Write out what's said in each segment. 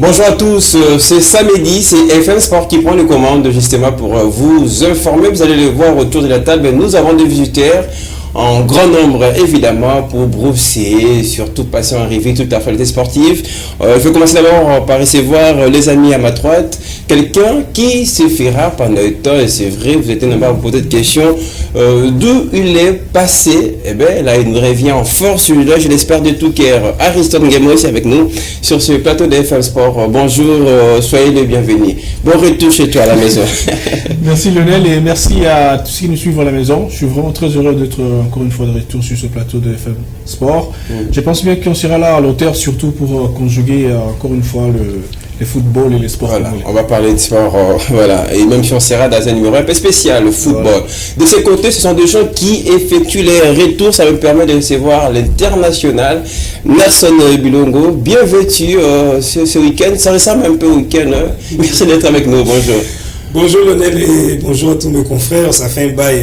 Bonjour à tous, c'est samedi, c'est FM Sport qui prend les commandes justement pour vous informer. Vous allez le voir autour de la table, nous avons des visiteurs en grand nombre évidemment pour brousser, surtout passer en revue toute l'actualité sportive. Je vais commencer d'abord par recevoir les amis à ma droite, quelqu'un qui se fera pendant le temps, et c'est vrai, vous êtes nombreux à vous poser des questions, d'où il est passé. Eh bien là il nous revient en force, celui-là je l'espère de tout cœur. Aristote Ngemo est avec nous sur ce plateau de FM Sport. Bonjour, soyez les bienvenus. Bon retour chez toi à la maison. Merci Lionel et merci à tous ceux qui nous suivent à la maison. Je suis vraiment très heureux d'être encore une fois de retour sur ce plateau de FM Sport. Je pense bien qu'on sera là à l'auteur, surtout pour conjuguer encore une fois le football et les sports. Voilà, on va parler de sport, voilà, et même si on sera dans un numéro un peu spécial, le football. Voilà. De ce côté, ce sont des gens qui effectuent les retours, ça me permet de recevoir l'international Nasson Bilongo, bien vêtu ce week-end, ça ressemble un peu au week-end, hein. Merci d'être avec nous, bonjour. Bonjour Lionel et bonjour à tous mes confrères, ça fait un bail,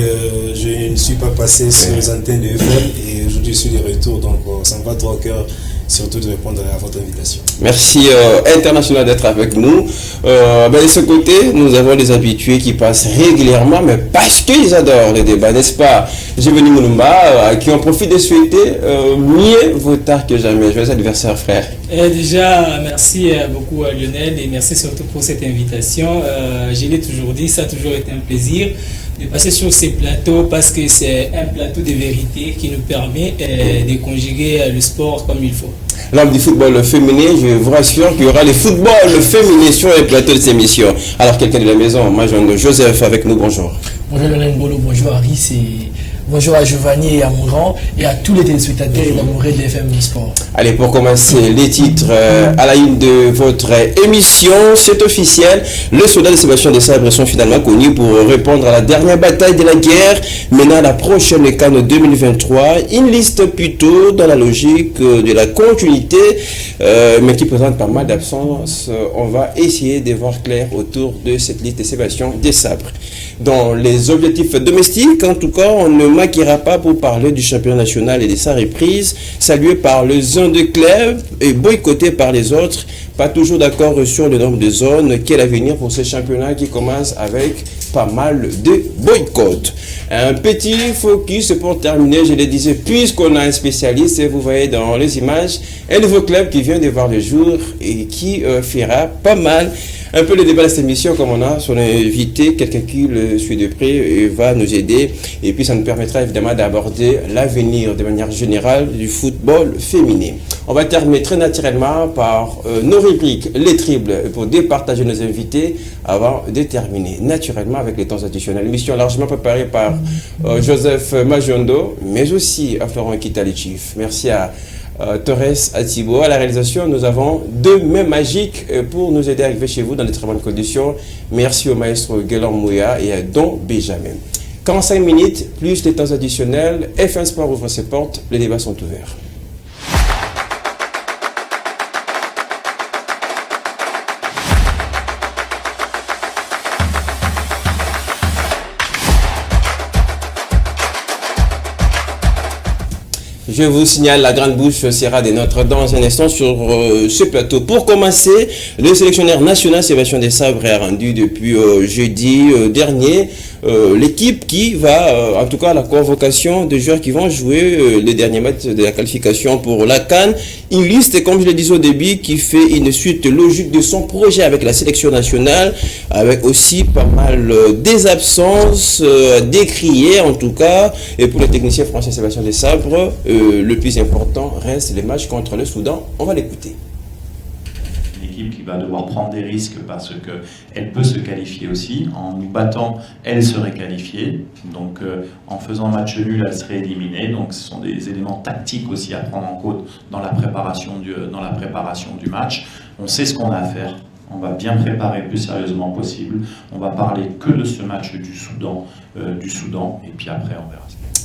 je ne suis pas passé sur les antennes de FM et aujourd'hui je suis de retour, donc ça me va droit au cœur, surtout de répondre à votre invitation. Merci international d'être avec nous. De ce côté, nous avons des habitués qui passent régulièrement, mais parce qu'ils adorent les débats, n'est-ce pas? J'ai venu Moulumba, qui en profite de souhaiter mieux vaut tard que jamais. Joyeux anniversaire, frère. Déjà, merci beaucoup à Lionel et merci surtout pour cette invitation. Je l'ai toujours dit, ça a toujours été un plaisir de passer sur ces plateaux parce que c'est un plateau de vérité qui nous permet de conjuguer le sport comme il faut. L'homme du football féminin, je vous rassure qu'il y aura le football féminin sur les plateaux de ces émissions. Alors, quelqu'un de la maison, Majando Joseph avec nous, bonjour. Bonjour Lionel Mbolo, bonjour Aris et bonjour à Giovanni et à Mourant et à tous les téléspectateurs et l'amoureux de FM Sport. Allez, pour commencer, les titres à la une de votre émission, c'est officiel. Les soldats de Sébastien Desabre sont finalement connus pour répondre à la dernière bataille de la guerre, menant à la prochaine CAN 2023. Une liste plutôt dans la logique de la continuité, mais qui présente pas mal d'absences. On va essayer de voir clair autour de cette liste de Sébastien Desabre. Dans les objectifs domestiques, en tout cas, on ne manquera pas pour parler du championnat national et de sa reprise, salué par les uns des clubs et boycotté par les autres. Pas toujours d'accord sur le nombre de zones. Quel avenir pour ce championnat qui commence avec pas mal de boycotts. Un petit focus pour terminer, je le disais, puisqu'on a un spécialiste, vous voyez dans les images, un nouveau club qui vient de voir le jour et qui fera pas mal un peu le débat de cette émission, comme on a son invité, quelqu'un qui le suit de près et va nous aider. Et puis ça nous permettra évidemment d'aborder l'avenir de manière générale du football féminin. On va terminer très naturellement par nos rubriques, les triples, pour départager nos invités avant de terminer naturellement avec les temps additionnels. Émission largement préparée par Joseph Majondo, mais aussi à Florent Kitalichif. Merci à Torres Atibo. À la réalisation, nous avons deux mains magiques pour nous aider à arriver chez vous dans de très bonnes conditions. Merci au maestro Guélan Mouya et à Don Benjamin. 45 minutes, plus les temps additionnels. FM Sport ouvre ses portes, les débats sont ouverts. Je vous signale, la grande bouche sera des nôtres dans un instant sur ce plateau. Pour commencer, le sélectionneur national Sébastien Desabre a rendu depuis jeudi dernier l'équipe qui va, en tout cas la convocation de joueurs qui vont jouer les derniers matchs de la qualification pour la CAN. Une liste, comme je le disais au début, qui fait une suite logique de son projet avec la sélection nationale, avec aussi pas mal des absences décriées en tout cas. Et pour le technicien français Sébastien Desabre, le plus important reste les matchs contre le Soudan. On va l'écouter. Une équipe qui va devoir prendre des risques parce qu'elle peut se qualifier aussi. En nous battant, elle serait qualifiée. Donc en faisant match nul, elle serait éliminée. Donc ce sont des éléments tactiques aussi à prendre en compte dans la préparation du match. On sait ce qu'on a à faire. On va bien préparer le plus sérieusement possible. On va parler que de ce match du Soudan. Et puis après, on verra.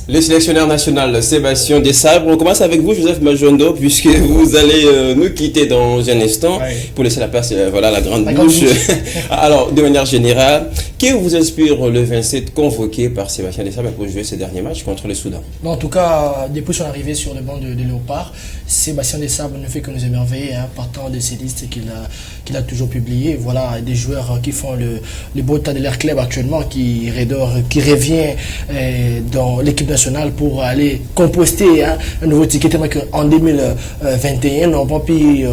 Le sélectionneur national Sébastien Desabre, on commence avec vous, Joseph Majondo, puisque vous allez nous quitter dans un instant pour laisser la place, voilà, la grande bouche. Alors, de manière générale, Que vous inspire le 27 convoqué par Sébastien Desabre pour jouer ces derniers matchs contre le Soudan? Non, en tout cas, depuis son arrivée sur le banc de Léopard, Sébastien Desabre ne fait que nous émerveiller, partant de ces listes qu'il a toujours publiées. Voilà, des joueurs qui font le beau tas de l'air club actuellement, qui revient dans l'équipe nationale pour aller composter un nouveau ticket. En 2021, nous n'avons pas pu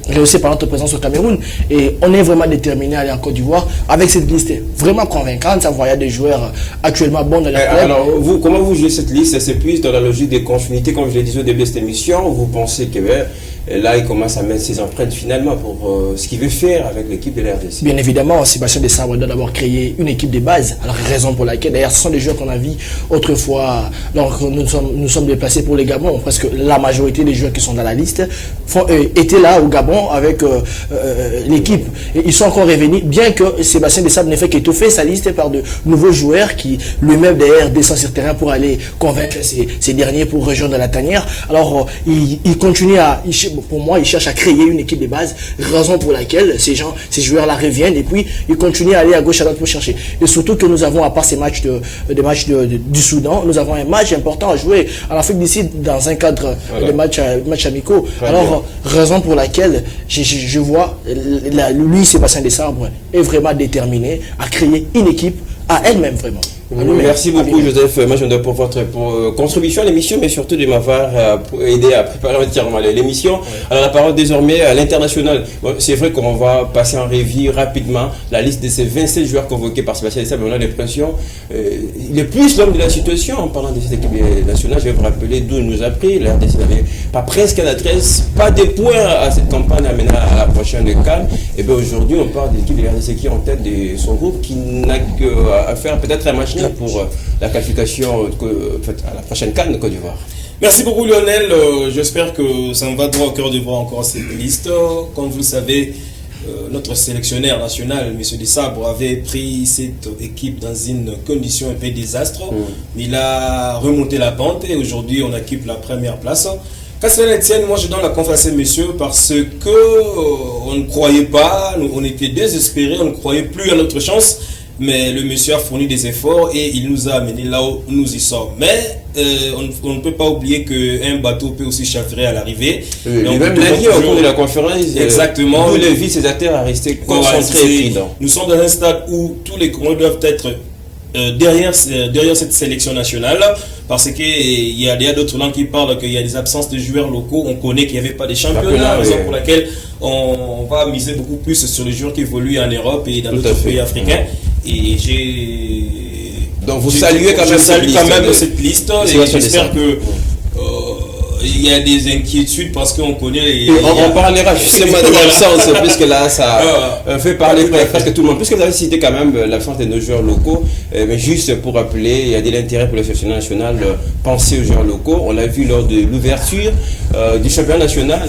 réussir par notre présence au Cameroun. Et on est vraiment déterminé à aller en Côte d'Ivoire avec cette liste vraiment convaincante. Ça voyait des joueurs actuellement bons dans l'air club. Alors, comment vous jouez cette liste? C'est plus dans la logique de continuité, comme je l'ai dit au début de cette émission. Vous pensez que là, il commence à mettre ses empreintes finalement pour ce qu'il veut faire avec l'équipe de la RDC? Bien évidemment, Sébastien Desabre doit d'abord créer une équipe de base. Alors, raison pour laquelle, d'ailleurs, ce sont des joueurs qu'on a vus autrefois, lorsque nous sommes déplacés pour les Gabon. Presque la majorité des joueurs qui sont dans la liste étaient là au Gabon avec l'équipe. Et ils sont encore revenus, bien que Sébastien Desabre n'ait fait qu'étoffer sa liste par de nouveaux joueurs qui, lui-même, d'ailleurs, descend sur le terrain pour aller convaincre ces derniers pour rejoindre la tanière. Alors, il continue pour moi, il cherche à créer une équipe de base, raison pour laquelle ces joueurs-là reviennent et puis ils continuent à aller à gauche à droite pour chercher. Et surtout que nous avons, à part ces matchs du Soudan, nous avons un match important à jouer en Afrique du Sud dans un cadre de matchs amicaux. Alors, raison pour laquelle je vois, lui, Sébastien Desabre, est vraiment déterminé à créer une équipe à elle-même vraiment. Merci beaucoup Joseph Majondé pour votre contribution à l'émission, mais surtout de m'avoir aidé à préparer entièrement l'émission. Ouais. Alors la parole désormais à l'international. Bon, c'est vrai qu'on va passer en revue rapidement la liste de ces 27 joueurs convoqués par Sébastien Desabre. On a l'impression il est plus l'homme de la situation en parlant de cette équipe nationale. Je vais vous rappeler d'où il nous a pris. La RDC n'avait pas presque à la 13, pas de points à cette campagne amenée à la prochaine CAN. Et bien aujourd'hui on parle de l'équipe de la RDC qui est en tête de son groupe, qui n'a qu'à faire peut-être un match pour la qualification à la prochaine CAN de Côte d'Ivoire. Merci beaucoup Lionel, j'espère que ça me va droit au cœur de voir encore cette liste. Comme vous le savez, notre sélectionneur national, M. Desabre, avait pris cette équipe dans une condition un peu désastre. Il a remonté la pente et aujourd'hui on occupe la première place. Qu'à cela ne tienne, moi je donne la confiance à monsieur parce que on ne croyait pas, on était désespérés, on ne croyait plus à notre chance. Mais le monsieur a fourni des efforts et il nous a amenés là où nous y sommes. Mais on ne peut pas oublier qu'un bateau peut aussi chavirer à l'arrivée. Donc, même lundi, au cours de la conférence, exactement, nous les vice-sénateurs à rester concentrés. Nous sommes dans un stade où tous les Congolais doivent être derrière cette sélection nationale, parce qu'il y a d'autres langues qui parlent qu'il y a des absences de joueurs locaux. On connaît qu'il n'y avait pas de championnat, raison pour laquelle on va miser beaucoup plus sur les joueurs qui évoluent en Europe et dans d'autres pays africains. Et donc vous saluez quand même cette liste et j'espère que il y a des inquiétudes parce qu'on connaît. On parlera justement de l'absence, puisque là ça fait parler presque tout le monde. Puisque vous avez cité quand même l'absence de nos joueurs locaux, mais juste pour rappeler, il y a de l'intérêt pour le sélection nationale, penser aux joueurs locaux. On l'a vu lors de l'ouverture du championnat national,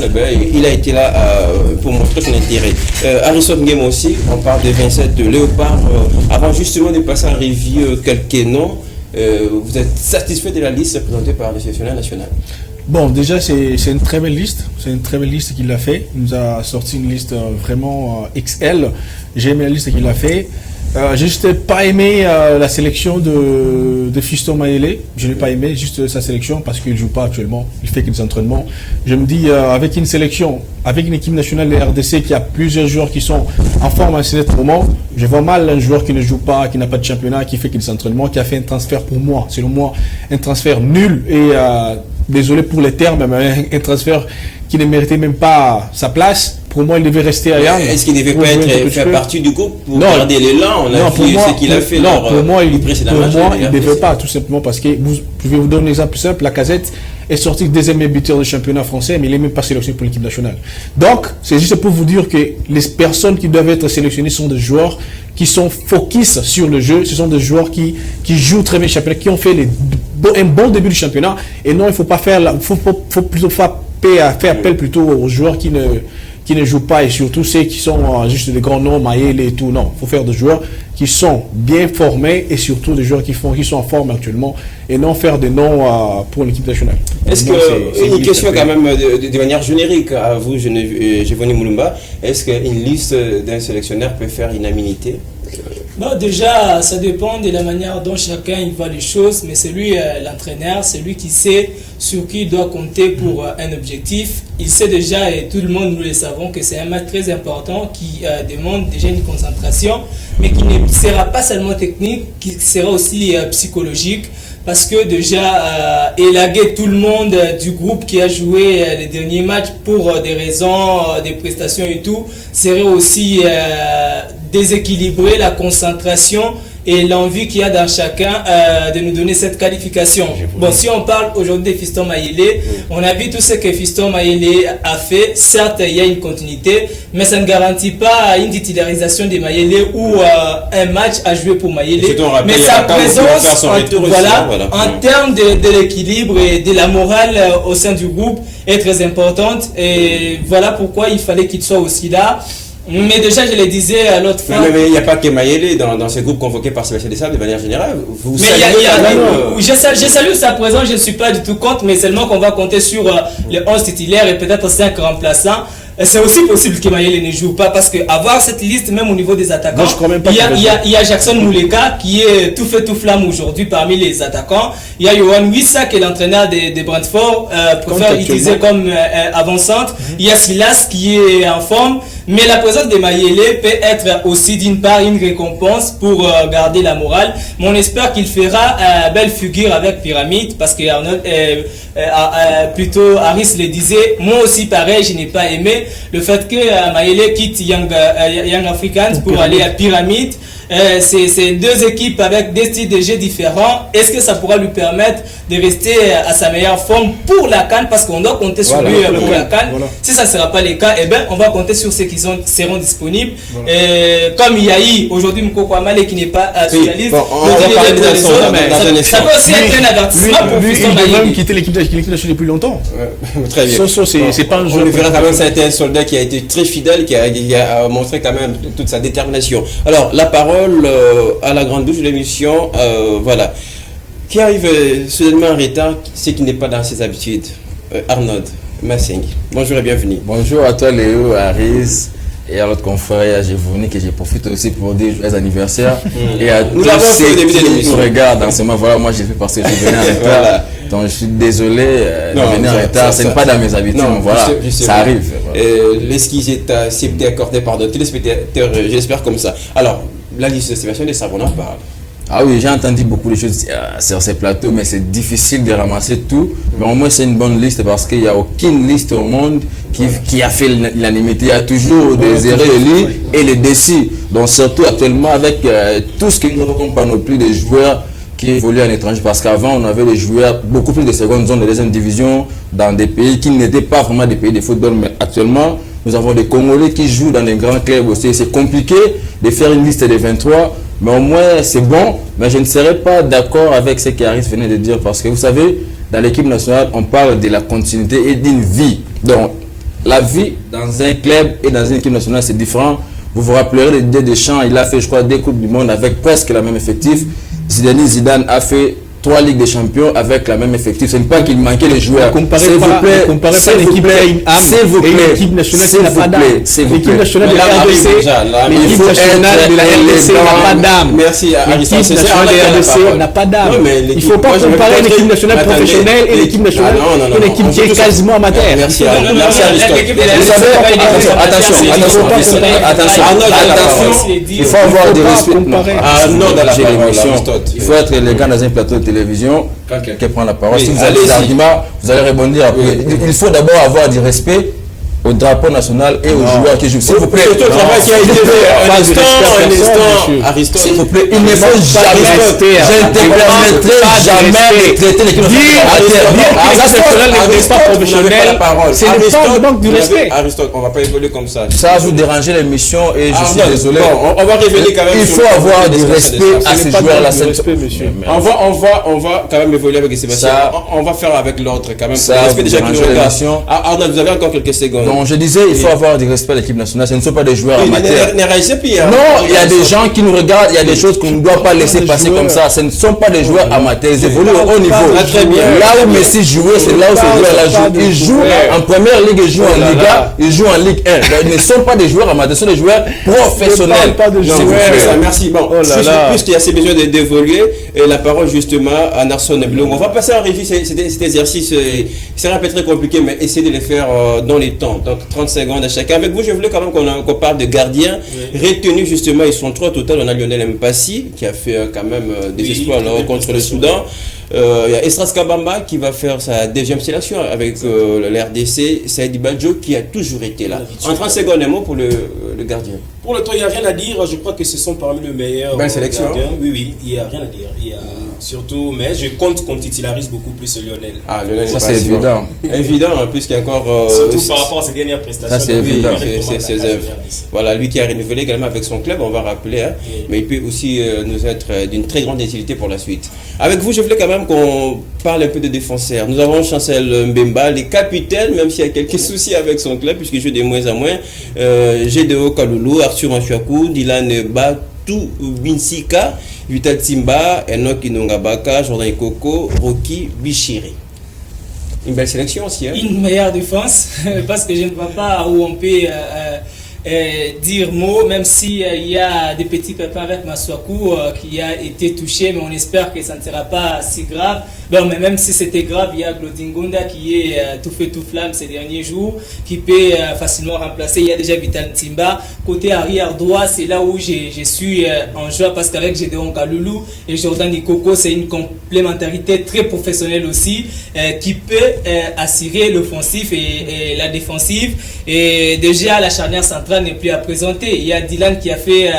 il a été là pour montrer son intérêt. Harrison Game aussi, on parle de 27 de Léopard. Avant justement de passer en revue quelques noms, vous êtes satisfait de la liste présentée par le sélectionneur national? Bon, déjà, c'est une très belle liste. C'est une très belle liste qu'il a fait. Il nous a sorti une liste vraiment XL. J'ai aimé la liste qu'il a fait. J'ai juste pas aimé la sélection de Fiston Mayele. Je n'ai pas aimé juste sa sélection parce qu'il joue pas actuellement. Il fait que des entraînements. Je me dis, avec une sélection, avec une équipe nationale de RDC qui a plusieurs joueurs qui sont en forme à ce moment, je vois mal un joueur qui ne joue pas, qui n'a pas de championnat, qui fait que des entraînements, qui a fait un transfert pour moi, selon moi, un transfert nul et désolé pour les termes, mais un transfert qui ne méritait même pas sa place. Pour moi, il devait rester à Yann. Est-ce qu'il ne devait pas faire partie du groupe pour garder l'élan? On a vu ce qu'il a fait. Non, pour moi, il ne devait pas, tout simplement parce que, je vais vous donner un exemple simple, Lacazette est sorti deuxième buteur du championnat français, mais il n'est même pas sélectionné pour l'équipe nationale. Donc, c'est juste pour vous dire que les personnes qui doivent être sélectionnées sont des joueurs qui sont focus sur le jeu, ce sont des joueurs qui jouent très bien le championnat, qui ont fait un bon début du championnat, et non, il ne faut pas faire, faut plutôt faire appel plutôt aux joueurs qui ne jouent pas, et surtout ceux qui sont juste des grands noms, Maël et tout. Non, il faut faire des joueurs qui sont bien formés et surtout des joueurs qui sont en forme actuellement et non faire des noms pour l'équipe nationale. Est-ce que, une question quand même de manière générique à vous, Gévoni Moulumba, est-ce qu'une liste d'un sélectionneur peut faire unanimité? Bon, déjà, ça dépend de la manière dont chacun il voit les choses, mais c'est lui l'entraîneur, c'est lui qui sait sur qui il doit compter pour un objectif. Il sait déjà, et tout le monde nous le savons, que c'est un match très important qui demande déjà une concentration, mais qui ne sera pas seulement technique, qui sera aussi psychologique. Parce que déjà, élaguer tout le monde du groupe qui a joué les derniers matchs pour des raisons, des prestations et tout, serait aussi déséquilibrer la concentration et l'envie qu'il y a dans chacun de nous donner cette qualification. Bon, si on parle aujourd'hui de Fiston Mayele, on a vu tout ce que Fiston Mayele a fait. Certes, il y a une continuité, mais ça ne garantit pas une titularisation de Mayele ou un match à jouer pour Mayele. Mais sa présence, en termes de l'équilibre et de la morale au sein du groupe est très importante. Et voilà pourquoi il fallait qu'il soit aussi là. Mais déjà, je le disais à l'autre fois. Mais il n'y a pas que Mayele dans ce groupe convoqué par Sébastien Desabre de manière générale. Je salue sa présence, je ne suis pas du tout contre, mais seulement qu'on va compter sur les 11 titulaires et peut-être 5 remplaçants. C'est aussi possible que Mayele ne joue pas parce qu'avoir cette liste, même au niveau des attaquants, il y a Jackson Mouleka qui est tout fait tout flamme aujourd'hui parmi les attaquants. Il y a Yohan Wissa qui est l'entraîneur de Brentford, préfère utiliser comme avant-centre. Il y a Silas qui est en forme. Mais la présence de Mayele peut être aussi d'une part une récompense pour garder la morale. Mais on espère qu'il fera belle figure avec Pyramide parce que plutôt Aris le disait, moi aussi pareil, je n'ai pas aimé le fait que Mayele quitte Young Africans pour aller à Pyramide. C'est deux équipes avec des styles de jeu différents. Est-ce que ça pourra lui permettre de rester à sa meilleure forme pour la CAN, parce qu'on doit compter sur lui pour la CAN. Si ça ne sera pas le cas, eh ben, on va compter sur ceux qui seront disponibles. Comme il y a eu aujourd'hui Mukoko Amale qui n'est pas sur la liste. Ça peut aussi être un avertissement pour Fiston Mayele. Il peut même quitter l'équipe nationale depuis longtemps. Très bien. C'est pas un jeu. On lui verra quand même, ça a été un soldat qui a été très fidèle, qui a montré quand même toute sa détermination. Alors, la parole à la grande bouche de l'émission, voilà. Qui arrive soudainement en retard, ce qui n'est pas dans ses habitudes. Arnaud Massing, bonjour et bienvenue. Bonjour à toi Léo, à Aris et à l'autre confrère Gévonique, que je profite aussi pour dire joyeux anniversaire. Et à tous ceux qui nous regardent en ce moment, voilà, moi j'ai fait parce que je venais en retard. Voilà. Donc je suis désolé de venir en retard, ce n'est pas dans mes habitudes, mais voilà, ça arrive. L'excuse est accordée par d'autres téléspectateurs, j'espère comme ça. Alors, la liste de Sébastien Desabre, on en parle. Ah oui, j'ai entendu beaucoup de choses sur ces plateaux, mais c'est difficile de ramasser tout. Mais au moins, c'est une bonne liste parce qu'il n'y a aucune liste au monde qui a fait l'unanimité. Il y a toujours des erreurs et les décis. Donc, surtout actuellement, avec tout ce que nous ne pas non plus des joueurs qui évoluent en étranger. Parce qu'avant, on avait des joueurs beaucoup plus de seconde zone, de deuxième division, dans des pays qui n'étaient pas vraiment des pays de football. Mais actuellement, nous avons des Congolais qui jouent dans des grands clubs aussi. C'est compliqué de faire une liste des 23. Mais au moins, c'est bon. Mais je ne serais pas d'accord avec ce qu'Aris venait de dire. Parce que vous savez, dans l'équipe nationale, on parle de la continuité et d'une vie. Donc, la vie dans un club et dans une équipe nationale, c'est différent. Vous vous rappellerez de Didier Deschamps, il a fait, je crois, 2 Coupes du Monde avec presque la même effectif. Zidane a fait 3 Ligues des Champions avec la même effectif. Ce n'est pas qu'il manquait les joueurs. S'il vous plaît, l'équipe qui a une âme et l'équipe nationale qui n'a pas d'âme. L'équipe nationale de la RDC, l'équipe nationale de la RDC n'a pas d'âme. Merci. L'équipe nationale de la RDC n'a pas d'âme. Il ne faut pas comparer l'équipe nationale professionnelle et l'équipe nationale, une équipe qui est quasiment amateur. Merci Aristote. Attention, il faut avoir des respects. Il faut être élégant dans un plateau de télévision. Quelqu'un prend la parole. Si vous avez des arguments, vous allez rebondir après. Il faut d'abord avoir du respect au drapeau national et aux joueurs qui jouent. S'il vous plaît, surtout le travail qui a été fait. Aristote, s'il vous plaît, il ne faut jamais, je ne te permettrai jamais de traiter l'équipe nationale. C'est le manque du respect. Aristote, on ne va pas évoluer comme ça. Ça vous déranger l'émission et je suis désolé. On va révéler quand même. Il faut avoir du respect à ces joueurs-là. On va quand même évoluer avec Sébastien. On va faire avec l'autre quand même. Ça, respect déjà qui nous regarde. Arnaud, vous avez encore quelques secondes. Donc je disais, il faut avoir du respect à l'équipe nationale. Ce ne sont pas des joueurs amateurs. Non, il y a des gens qui nous regardent, il y a des choses qu'on ne doit pas laisser passer comme ça. Ce ne sont pas des joueurs amateurs, ils évoluent au haut niveau. Là où Messi jouait, c'est là où ce joueur-là joue. Il joue en première ligue, il joue en Liga, il joue en Ligue 1. Ils ne sont pas des joueurs amateurs, ce sont des joueurs professionnels. Merci. Bon, puisqu'il y a ces besoins d'évoluer, la parole justement à Narson Blum. On va passer en revue cet exercice. C'est un peu très compliqué, mais essayez de les faire dans les temps. Donc 30 secondes à chacun. Avec vous, je voulais quand même qu'on parle de gardiens. Retenus justement, ils sont 3 au total. On a Lionel Mpassi qui a fait quand même des exploits contre le Soudan. Il y a Estras Kabamba qui va faire sa deuxième sélection avec l'RDC. Saïdi Badjo qui a toujours été là. En 30 secondes, un mot pour le gardien. Pour le temps, il n'y a rien à dire. Je crois que ce sont parmi les meilleurs sélection. gardiens. Oui, il n'y a rien à dire. Il y a surtout, mais je compte qu'on titularise beaucoup plus Lionel. Ah, Lionel, ça c'est évident. Évident, en plus qu'il y a encore... surtout par rapport à ses dernières prestations. Ça c'est évident. Ses œuvres. Voilà, lui qui a renouvelé également avec son club, on va rappeler. Hein, mais il peut aussi nous être d'une très grande utilité pour la suite. Avec vous, je voulais quand même qu'on parle un peu de défenseurs. Nous avons Chancel Mbemba, les capitaines, même s'il y a quelques soucis avec son club, puisqu'il joue de moins en moins. Gédéo Kaloulou, Arthur Machuakou, Dylan Batou Binsika, Vital Timba, Enoch Inongabaka, Jordan Koko, Rocky Bichiri. Une belle sélection aussi. Hein? Une meilleure défense, parce que je ne vois pas où on peut dire mot, même s'il y a des petits pépins avec Maswaku qui a été touché, mais on espère que ça ne sera pas si grave. Bon, mais même si c'était grave, il y a Glodingunda qui est tout feu tout flamme ces derniers jours, qui peut facilement remplacer. Il y a déjà Vital Timba. Côté arrière droit, c'est là où je suis en joie, parce qu'avec Gédéon Kaloulou et Jordan Ikoko, c'est une complémentarité très professionnelle aussi, qui peut assurer l'offensif et la défensive. Et déjà, la charnière centrale n'est plus à présenter. Il y a Dylan qui a fait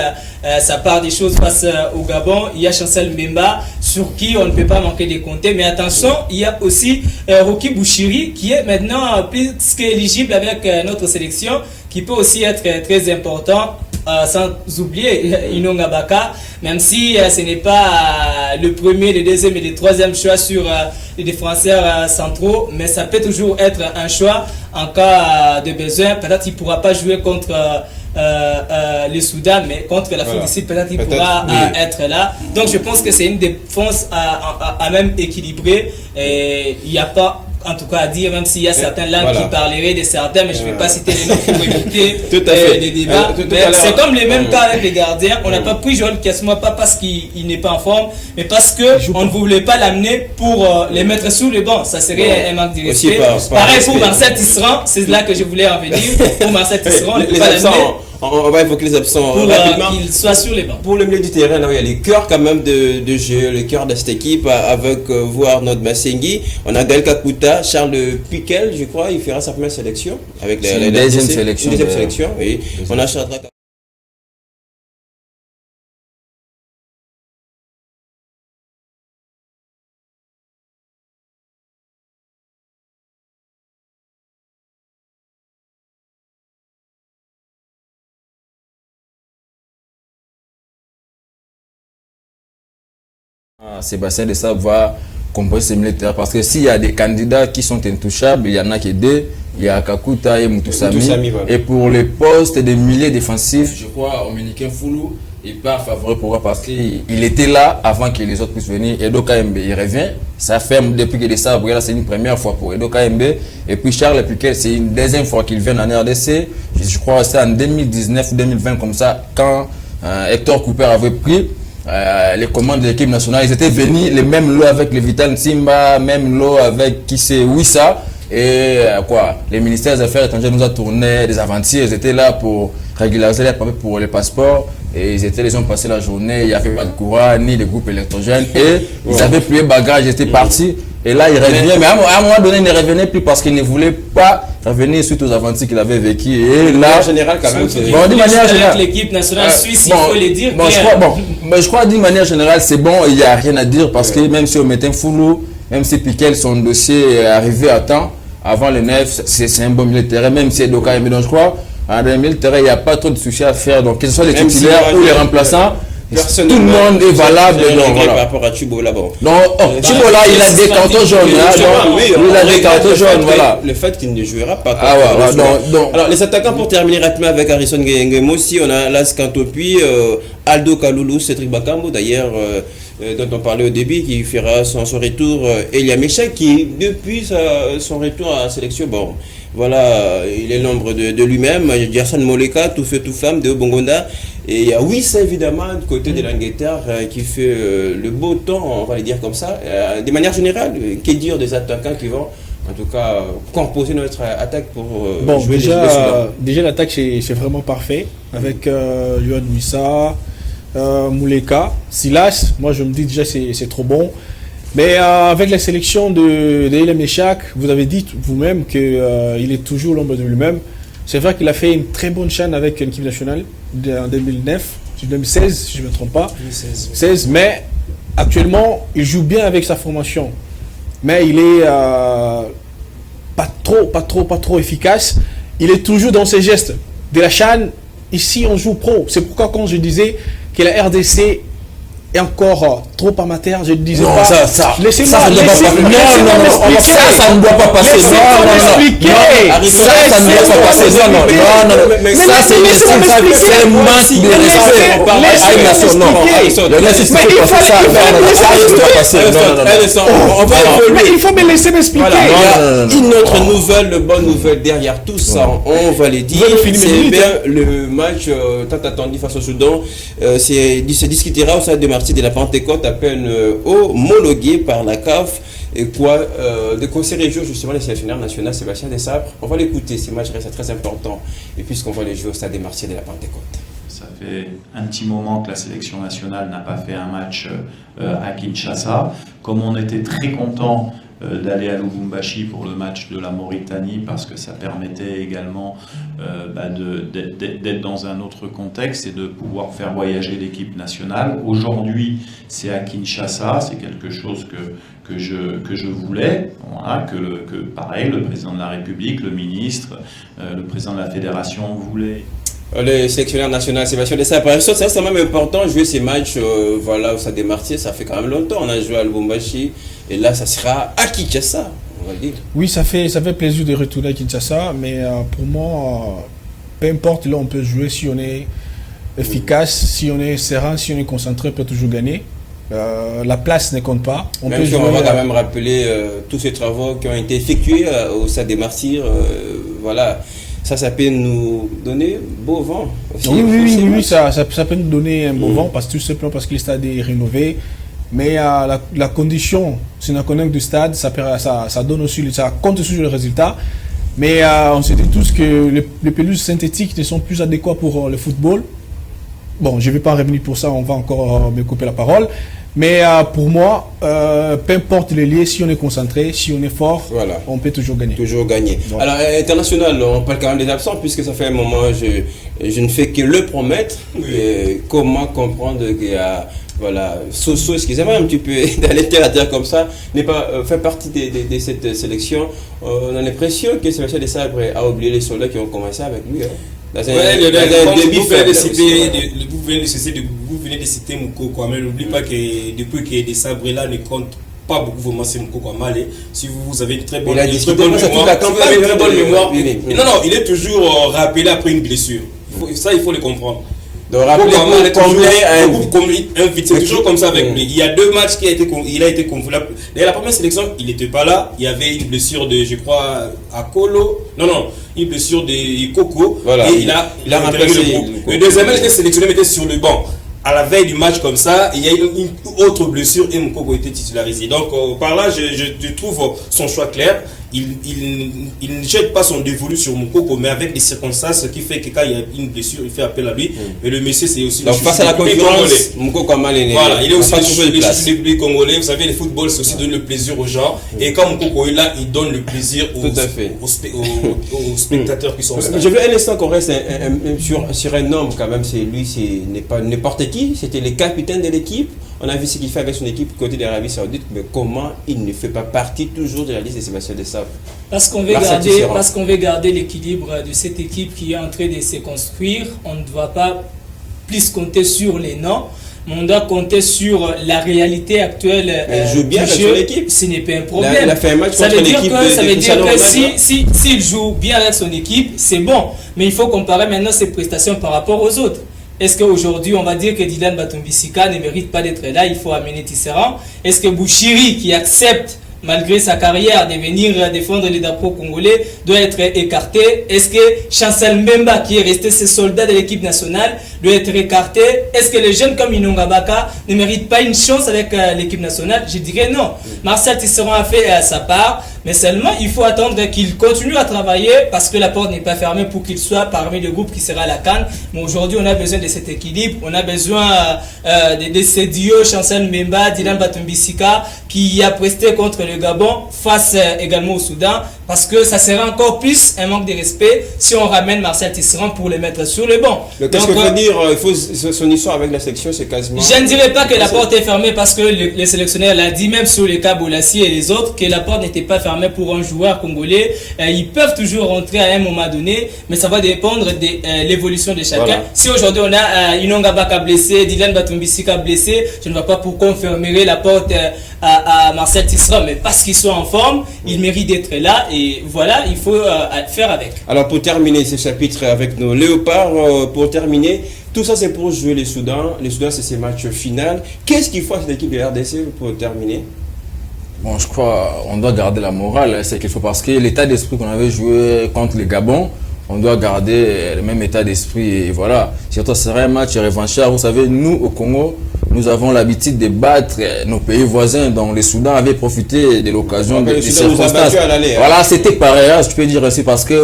sa part des choses face au Gabon. Il y a Chancel Mbemba, sur qui on ne peut pas manquer de compter. Mais attention, il y a aussi Rocky Bouchiri, qui est maintenant plus qu'éligible avec notre sélection, qui peut aussi être très important. Sans oublier Inonga Baka, même si ce n'est pas le premier, le deuxième et le troisième choix sur les défenseurs centraux, mais ça peut toujours être un choix en cas de besoin. Peut-être qu'il ne pourra pas jouer contre le Soudan, mais contre l'Afrique du Sud, peut-être qu'il pourra être là. Donc je pense que c'est une défense à même équilibrée, et il n'y a pas en tout cas à dire, même s'il y a certains langues qui parleraient de certains, mais je ne vais pas citer les noms pour éviter des débats. C'est comme les mêmes cas avec les gardiens. On n'a pas pris Joël Kiasmoa, pas parce qu'il n'est pas en forme, mais parce qu'on ne voulait pas l'amener pour les mettre sous le banc. Ça serait un manque de respect. Pareil pour Marcel Tisserand, c'est là que je voulais en venir. Pour Marcel Tisserand, on ne peut pas l'amener. On va évoquer les absents pour rapidement. Qu'il soit sur les bancs. Pour le milieu du terrain, là, il y a les cœurs quand même de jeu, le cœur de cette équipe avec voir notre Massengi. On a Gaël Kakuta, Charles Piquel, je crois, il fera sa première sélection avec la deuxième sélection. Deuxième sélection, oui. On a Shadrack. Sébastien Desabre va composer ce militaire, parce que s'il y a des candidats qui sont intouchables, il y en a que deux, il y a Kakuta et Moutoussami. Et pour les postes de milieu défensif, je crois Ominiquin Foulou est pas favorable. Pourquoi? Parce qu'il était là avant que les autres puissent venir. Edo KMB, il revient, ça fait depuis que Desabre, là c'est une première fois pour Edo KMB. Et puis Charles Piquet, c'est une deuxième fois qu'il vient en RDC. Je crois que c'est en 2019 ou 2020 comme ça, quand Hector Cooper avait pris les commandes de l'équipe nationale. Ils étaient venus les mêmes lots avec le Vital Simba, même lot avec qui c'est Wissa, et les ministères des Affaires étrangères nous a tourné des aventures. Ils étaient là pour régulariser les papiers pour les passeports, et ils ont passé la journée, il n'y avait pas de courant ni de groupes électrogènes, et ils avaient plié bagage, ils étaient partis. Et là, il revient, mais à un moment donné, il ne revenait plus parce qu'il ne voulait pas revenir suite aux aventures qu'il avait vécues. Et là, en général, quand même, c'est bon, d'une manière générale, avec l'équipe nationale suisse, il faut le dire. Je crois d'une manière générale, c'est bon, il n'y a rien à dire, parce que même si on mettait un Foulou, même si Piquel, son dossier est arrivé à temps, avant le 9, c'est un bon milieu de terrain, même si Edoka, mais donc je crois, en milieu de terrain, il n'y a pas trop de soucis à faire. Donc, que ce soit les titulaires ou les remplaçants, Personnellement, Tout le monde est valable. j'ai un Donc, regret voilà. par rapport à Chubola. Bon. Non, Chubola, il a des cartons jaunes. Hein, donc, Oui, il a des cartons jaunes, voilà. Le fait qu'il ne jouera pas. Ah ouais, donc, Alors, les attaquants, pour terminer rapidement avec Harrison Ngemo, aussi, on a Las Kantopi, Aldo Kaloulou, Cédric Bakambo, d'ailleurs, dont on parlait au début, qui fera son retour. Elia Meshak, qui, depuis son retour à la sélection, bon, voilà, il est l'ombre de lui-même. Gerson Moleka, tout feu, tout flamme, de Bongonda. Et il y a Wissa, évidemment, du côté de l'Angleterre, qui fait le beau temps, on va le dire comme ça. De manière générale, qu'est dire des attaquants qui vont, en tout cas, composer notre attaque pour jouer déjà l'attaque, c'est vraiment parfait. Avec Yohan Wissa, Mouleka, Silas, moi je me dis déjà c'est trop bon. Mais avec la sélection de Elia Meshak, vous avez dit vous-même qu'il est toujours l'ombre de lui-même. C'est vrai qu'il a fait une très bonne chaîne avec l'équipe nationale en 2016, si je ne me trompe pas. 2016, mais actuellement, il joue bien avec sa formation. Mais il est pas trop efficace. Il est toujours dans ses gestes. De la chaîne, ici on joue pro. C'est pourquoi quand je disais que la RDC est encore trop amateur, je ne disais pas. Laissez-moi ça ne doit pas passer. Ça ne doit pas passer. Mais ça, c'est un manque de respect. Il faut me laisser m'expliquer. Une autre bonne nouvelle derrière tout ça, on va le dire. C'est bien le match tant attendu face au Soudan. Se discutera au stade de Marty de la Pentecôte à peine homologué par la CAF et quoi de conseil régional justement les sélectionneurs nationaux Sébastien Desabre. On va l'écouter, ces matchs restent très importants et puisqu'on va les jouer au stade des Martyrs de la Pentecôte. Ça fait un petit moment que la sélection nationale n'a pas fait un match à Kinshasa. Comme on était très content d'aller à Lubumbashi pour le match de la Mauritanie parce que ça permettait également d'être dans un autre contexte et de pouvoir faire voyager l'équipe nationale. Aujourd'hui, c'est à Kinshasa, c'est quelque chose que je voulais, voilà, que pareil, le président de la République, le ministre, le président de la fédération voulaient. Le sélectionneur national Sébastien Desabre, c'est même important jouer ces matchs voilà, où ça démarre, ça fait quand même longtemps. On a joué à Lubumbashi et là ça sera à Kinshasa, on va le dire. Oui, ça fait plaisir de retourner à Kinshasa, mais pour moi, peu importe, là on peut jouer si on est efficace, si on est serein, si on est concentré, on peut toujours gagner. La place ne compte pas. On va quand même rappeler tous ces travaux qui ont été effectués au Stade des Martyrs. Voilà. Ça peut nous donner beau vent. Aussi, oui, ça peut nous donner un beau vent tout simplement parce que le stade est rénové. Mais la condition, c'est une connexion du stade, ça donne aussi, ça compte sur le résultat. Mais on se dit tous que les pelouses synthétiques ne sont plus adéquats pour le football. Bon, je ne vais pas revenir pour ça, on va encore me couper la parole. Mais pour moi, peu importe les liens, si on est concentré, si on est fort, voilà, on peut toujours gagner. Toujours gagner. Donc. Alors, international, on parle quand même des absents, puisque ça fait un moment, je ne fais que le promettre. Comment comprendre qu'il y a, voilà, Soso, excusez-moi un petit peu d'aller à dire comme ça, n'est pas fait partie de cette sélection. On a l'impression que Sébastien Desabre a oublié les soldats qui ont commencé avec lui. Vous venez de citer Moukoko, mais n'oublie pas que depuis que Desabre là ne compte pas beaucoup vraiment c'est Moukoko Malé. Si vous avez une très bonne mémoire, non, il est toujours rappelé après une blessure. Ça, il faut le comprendre. Donc rappeler c'est toujours comme ça avec lui. Il y a 2 matchs il a été convoqué. D'ailleurs, la première sélection, il n'était pas là. Il y avait une blessure de, je crois, Akolo. Non, une blessure de Coco. Voilà. Et il a remplacé le groupe. Le deuxième, il était sélectionné, mais était sur le banc. À la veille du match comme ça, il y a une autre blessure et Moukoko était titularisé. Donc par là, je trouve son choix clair. Il ne jette pas son dévolu sur Moukoko, mais avec des circonstances qui fait que quand il y a une blessure, il fait appel à lui. Mais le monsieur, c'est aussi donc face à la concurrence, Moukoko Malé. Voilà, il est aussi le public congolais. Vous savez, le football, c'est aussi donner le plaisir aux gens. Et quand Moukoko est là, il donne le plaisir aux spectateurs qui sont au stade. Je veux un instant qu'on reste sur un homme quand même. C'est n'est pas n'importe qui. C'était le capitaine de l'équipe. On a vu ce qu'il fait avec son équipe côté d'Arabie Saoudite, mais comment il ne fait pas partie toujours de la liste de Sébastien Desabre? Parce qu'on veut garder l'équilibre de cette équipe qui est en train de se construire. On ne doit pas plus compter sur les noms. mais on doit compter sur la réalité actuelle joue bien du avec jeu. son équipe. Ce n'est pas un problème. Il a fait un match ça contre veut dire l'équipe que, ça de veut dire Cristiano que Ronaldo. s'il joue bien avec son équipe, c'est bon. Mais il faut comparer maintenant ses prestations par rapport aux autres. Est-ce qu'aujourd'hui, on va dire que Dylan Batumbisika ne mérite pas d'être là, il faut amener Tisserand? Est-ce que Bouchiri, qui accepte malgré sa carrière de venir défendre les drapeaux congolais, doit être écarté? Est-ce que Chancel Mbemba, qui est resté ce soldat de l'équipe nationale, doit être écarté? Est-ce que les jeunes comme Inonga Baka ne méritent pas une chance avec l'équipe nationale? Je dirais non. Marcel Tisserand a fait sa part, mais seulement il faut attendre qu'il continue à travailler parce que la porte n'est pas fermée pour qu'il soit parmi le groupe qui sera à la CAN. Mais aujourd'hui, on a besoin de cet équilibre. On a besoin de ces duos, Chancel Mbemba, Dylan Batumbisika, qui a presté contre le Gabon face également au Soudan, parce que ça sera encore plus un manque de respect si on ramène Marcel Tisserand pour le mettre sur le banc. Qu'est-ce que veut dire son histoire avec la sélection, c'est quasiment... Je ne dirais pas que la porte est fermée parce que le sélectionneur l'a dit, même sur le cas Boulassi et les autres, que la porte n'était pas fermée pour un joueur congolais. Ils peuvent toujours rentrer à un moment donné, mais ça va dépendre de l'évolution de chacun. Voilà. Si aujourd'hui on a Inonga Baka blessé, Dylan Batumbisika blessé, je ne vois pas pourquoi on fermerait la porte à Marcel Tisserand, mais parce qu'ils sont en forme, ils méritent d'être là et voilà, il faut faire avec. Alors pour terminer ce chapitre avec nos léopards, pour terminer, tout ça c'est pour jouer les Soudan. Les Soudan c'est ces matchs finaux. Qu'est-ce qu'il faut à cette équipe de RDC pour terminer? Bon, je crois qu'on doit garder la morale, c'est qu'il faut, parce que l'état d'esprit qu'on avait joué contre les Gabon, on doit garder le même état d'esprit et voilà. Surtout, ce sera un match revanchard. Vous savez, nous au Congo, nous avons l'habitude de battre nos pays voisins. Donc, les Soudans avaient profité de l'occasion des circonstances. Voilà, c'était pareil, je peux dire aussi, parce que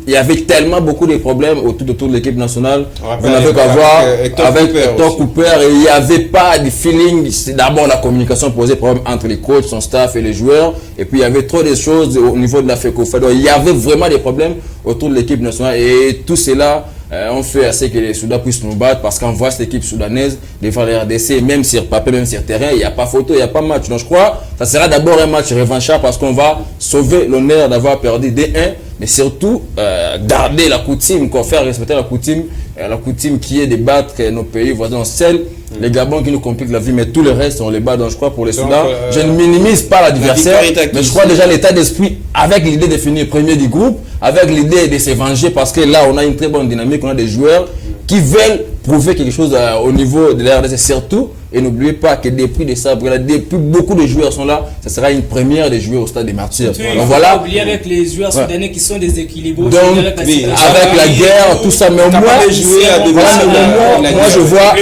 il y avait tellement beaucoup de problèmes autour de l'équipe nationale. On avait qu'à voir avec Hector Cooper et il n'y avait pas de feeling. C'est d'abord la communication posait problème entre les coachs, son staff et les joueurs. Et puis il y avait trop de choses au niveau de la FECOFA. Donc il y avait vraiment des problèmes autour de l'équipe nationale et tout cela on fait assez que les Soudanais puissent nous battre parce qu'on voit cette équipe soudanaise devant les RDC, même sur papier, même sur terrain, il n'y a pas photo, il n'y a pas match. Donc je crois que ça sera d'abord un match revanchard parce qu'on va sauver l'honneur d'avoir perdu D1, mais surtout garder la coutume, faire respecter la coutume qui est de battre nos pays voisins. Seul les Gabons qui nous compliquent la vie, mais tout le reste on les bat. Donc je crois pour les Soudans, je ne minimise pas l'adversaire, mais je crois déjà l'état d'esprit avec l'idée de finir premier du groupe, avec l'idée de se venger parce que là on a une très bonne dynamique, on a des joueurs qui veulent prouver quelque chose au niveau de la RDC surtout. Et n'oubliez pas que depuis des sabres, depuis beaucoup de joueurs sont là, ça sera une première des joueurs au stade des Martyrs. Donc voilà. Oublier avec les joueurs soudanais qui sont déséquilibrés. Donc avec la guerre, tout ça, mais au moins, moi je vois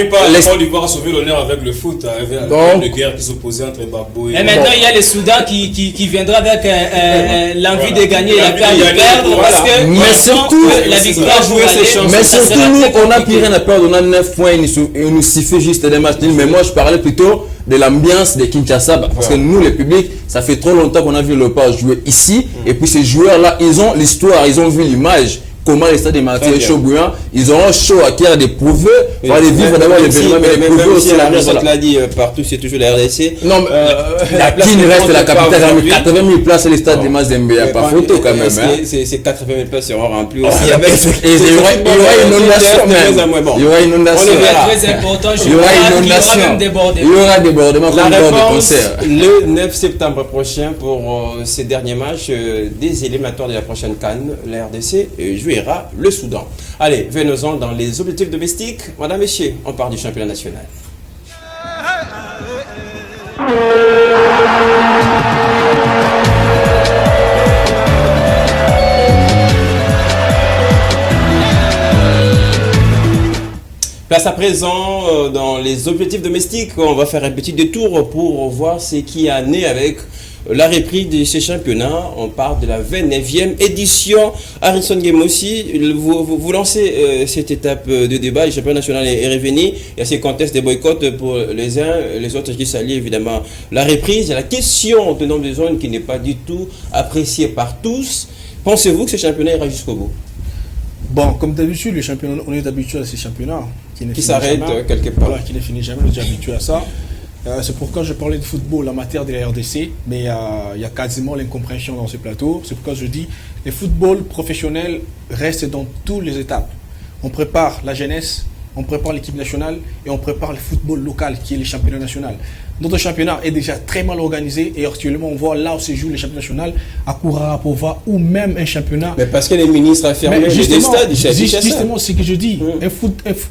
Côte d'Ivoire a sauvé l'honneur avec le foot, avec la guerre qui s'opposait entre Babou et... Et maintenant il y a les Soudans qui viendra avec l'envie de gagner et la peur de perdre parce que mais surtout la victoire jouer ses chances. Mais surtout nous on n'a plus rien à perdre, on a 9 points, il nous suffit juste des matchs, mais moi je parlais plutôt de l'ambiance de Kinshasa parce que nous, le public, ça fait trop longtemps qu'on a vu le pas jouer ici et puis ces joueurs-là, ils ont l'histoire, ils ont vu l'image. Comment les stades des Martyrs chaud bouillant, ils auront chaud à cœur de prouver, de vivre d'abord l'événement, mais de prouver aussi la raison. On l'a dit partout, c'est toujours la RDC. Non, la Kin reste la capitale, 80 000 places, les stades des Mazembe, il n'y a pas photo quand même. Ces 80 000 places seront remplies aussi. Il y aura une inondation même. Il y aura une inondation. Il y aura une inondation. Il y aura débordement comme lors de concert. Le 9 septembre prochain pour ces derniers matchs des éliminatoires de la prochaine CAN, la RDC jouera le Soudan. Allez, venons-en dans les objectifs domestiques. Madame, messieurs, on part du championnat national. Place à présent dans les objectifs domestiques. On va faire un petit détour pour voir ce qui a né avec la reprise de ces championnats. On parle de la 29e édition. Harrison Game aussi, vous lancez cette étape de débat. Le championnat national est revenu. Il y a ces contestes de boycott pour les uns, les autres qui s'allient évidemment la reprise. Il y a la question de nombre de zones qui n'est pas du tout appréciée par tous. Pensez-vous que ce championnat ira jusqu'au bout? Bon, comme d'habitude, on est habitué à ces championnats qui s'arrêtent quelque part. Voilà, qui ne finissent jamais, on est habitué à ça. C'est pourquoi je parlais de football en matière de la RDC, mais il y a quasiment l'incompréhension dans ce plateau. C'est pourquoi je dis le football professionnel reste dans toutes les étapes. On prépare la jeunesse, on prépare l'équipe nationale et on prépare le football local qui est le championnat national. Notre championnat est déjà très mal organisé et actuellement on voit là où se joue le championnat national à Kourara-Pova ou même un championnat. Mais parce que les ministres a fermé les stades, justement, c'est ce que je dis.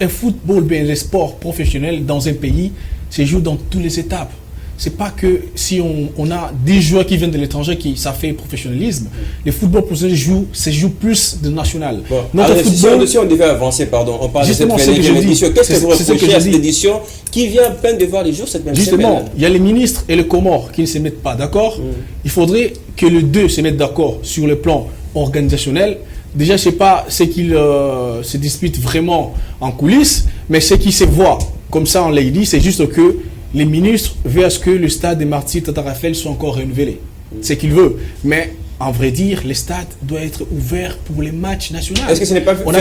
Un football, bien les sports professionnels dans un pays se joue dans toutes les étapes. C'est pas que si on a des joueurs qui viennent de l'étranger qui ça fait professionnalisme. Le football professionnel se joue plus de national. Bon, notre football, si on devait avancer, pardon, on parle de cette dernière édition. Qu'est-ce que vous reprochez à cette édition qui vient à peine de voir les jours cette même semaine? Justement, il y a les ministres et les Comores qui ne se mettent pas d'accord. Il faudrait que les deux se mettent d'accord sur le plan organisationnel. Déjà, je ne sais pas ce qu'ils se disputent vraiment en coulisses, mais ce qui se voit, comme ça on l'a dit, c'est juste que les ministres veulent à ce que le stade des Martyrs Tata Raphaël soit encore renouvelé. C'est ce qu'ils veulent. Mais en vrai dire, le stade doit être ouvert pour les matchs nationaux. Est-ce que ce n'est pas on